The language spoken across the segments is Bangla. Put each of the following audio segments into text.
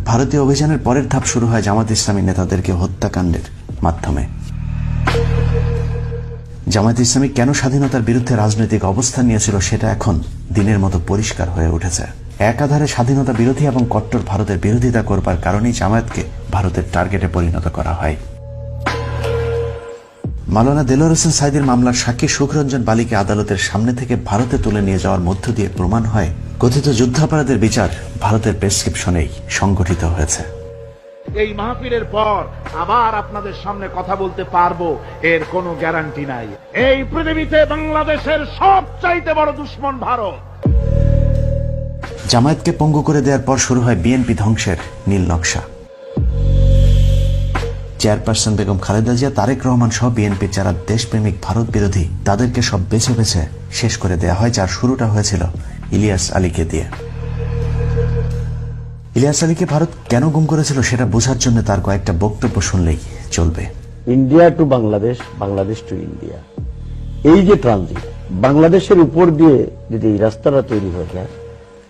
ভারতীয় অভিযানের পরের ধাপ শুরু হয় জামাত ইসলামী নেতাদেরকে হত্যাকাণ্ডের মাধ্যমে। জামায়াত ইসলামী কেন স্বাধীনতার বিরুদ্ধে রাজনৈতিক অবস্থান নিয়েছিল সেটা এখন দিনের মতো পরিষ্কার হয়ে উঠেছে। একাধারে স্বাধীনতা বিরোধী এবং কট্টর ভারতের বিরোধিতা করবার কারণেই জামায়াতকে ভারতের টার্গেটে পরিণত করা হয়। মাওলানা দেলোয়ার হোসেন সাঈদীর মামলার সাক্ষী সুখরঞ্জন বালিকে আদালতের সামনে থেকে ভারতে তুলে নিয়ে যাওয়ার মধ্য দিয়ে প্রমাণ হয় কথিত যুদ্ধাপরাধের বিচার ভারতের প্রেসক্রিপশনেই সংগঠিত হয়েছে। এই মাহফিলের পর আবার আপনাদের সামনে কথা বলতে পারবো এর কোনো গ্যারান্টি নাই। এই পৃথিবীতে বাংলাদেশের সবচাইতে বড় দুশমন ভারত। জামায়াতকে পঙ্গু করে দেওয়ার পর শুরু হয় বিএনপি ধ্বংসের নীল নকশা। চেয়ারপারসন বেগম খালেদা জিয়া, তারেক রহমান সহ বিএনপির যারা দেশপ্রেমিক ভারত বিরোধী তাদেরকে সব বেছে বেছে শেষ করে দেয়া হয়, যার শুরুটা হয়েছিল ইলিয়াস আলীকে দিয়ে। ইলিয়াস আলীকে ভারত কেন গুম করেছিল সেটা বোঝার জন্য তার কয়েকটা বক্তব্য শুনলেই চলবে। India to Bangladesh, Bangladesh to India, এই যে ট্রানজিট বাংলাদেশের উপর দিয়ে যদি এই রাস্তাটা তৈরি হয়ে যায়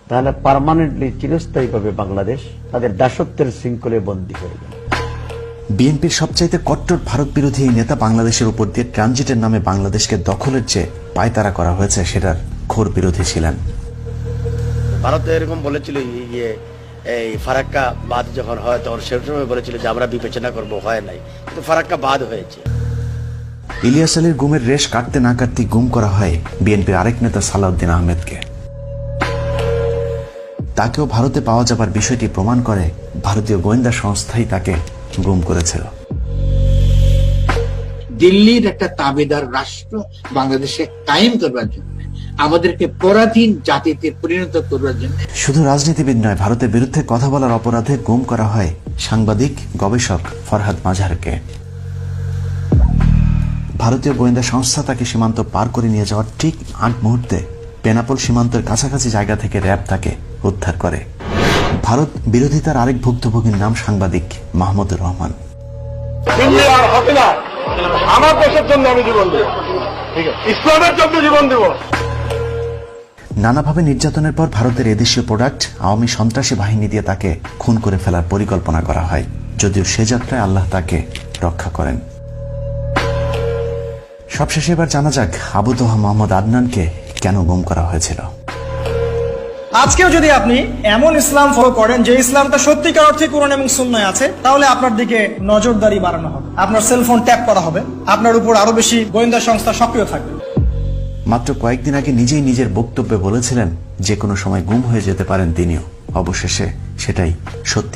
তাহলে পার্মানেন্টলি চিরস্থায়ীভাবে বাংলাদেশ তাদের দাসত্বের শৃঙ্খলে বন্দী হয়ে যাবে। বিএনপির সবচাইতে কট্টর ভারত বিরোধী এই নেতা বাংলাদেশের উপর দিয়ে ট্রানজিটের নামে বাংলাদেশকে দখলের যে পায়তারা করা হয়েছে সেটার ঘোর বিরোধী ছিলেন। ভারত এরকম বলেছিল এই ফারাক্কা বাদ যখন হয় তখন সে সময় বলেছিল যে আমরা বিবেচনা করব, হয় নাই, কিন্তু ফারাক্কা বাদ হয়েছে। ইলিয়াস আলীর গুমের রেশ কাটতে না কাটতে গুম করা হয় বিএনপির আরেক নেতা সালাউদ্দিন আহমেদকে। তাকেও ভারতে পাওয়া যাবার বিষয়টি প্রমাণ করে ভারতীয় গোয়েন্দা সংস্থাই তাকে গুম করেছিল। দিল্লির একটা তাবেদার রাষ্ট্র বাংলাদেশে কায়েম করবার জন্য, আমাদেরকে পরাধীন জাতিতে পরিণত করবার জন্য। শুধু রাজনীতিবিদ নয়, ভারতের বিরুদ্ধে কথা বলার অপরাধে গুম করা হয় সাংবাদিক গবেষক ফরহাদ মাঝহারকে। ভারতীয় গোয়েন্দা সংস্থা তাকে সীমান্ত পার করে নিয়ে যাওয়ার ঠিক আগ মুহূর্তে বেনাপোল সীমান্তের কাছাকাছি জায়গা থেকে র্যাব তাকে উদ্ধার করে। ভারত বিরোধিতার আরেক ভুক্তভোগীর নাম সাংবাদিক মাহমুদুর রহমান। আমার দেশের জন্য আমি জীবন দেব, ইসলামের জন্য জীবন দেব। নানাভাবে নির্যাতনের পর ভারতের এদেশীয় প্রোডাক্ট আওয়ামী সন্ত্রাসী বাহিনী দিয়ে তাকে খুন করে ফেলার পরিকল্পনা করা হয়, যদিও সে যাত্রায় আল্লাহ তাকে রক্ষা করেন। সবশেষে এবার জানা যাক আবু তোহা মোহাম্মদ আদনানকে কেন গুম করা হয়েছিল। আজকেও যদি আপনি এমন ইসলাম ফলো করেন যে ইসলামটা সত্যিকার অর্থে কোরআন এবং সুন্নাহয় আছে, তাহলে আপনার দিকে নজরদারি বাড়ানো হবে, আপনার সেলফোন ট্যাপ করা হবে, আপনার উপর আরো বেশি গোয়েন্দা সংস্থা সক্রিয় থাকবে। মাত্র কয়েকদিন আগে নিজেই নিজের বক্তব্যে বলেছিলেন যে কোনো সময় গুম হয়ে যেতে পারেন তিনিও। অবশেষে সেটাই সত্যি।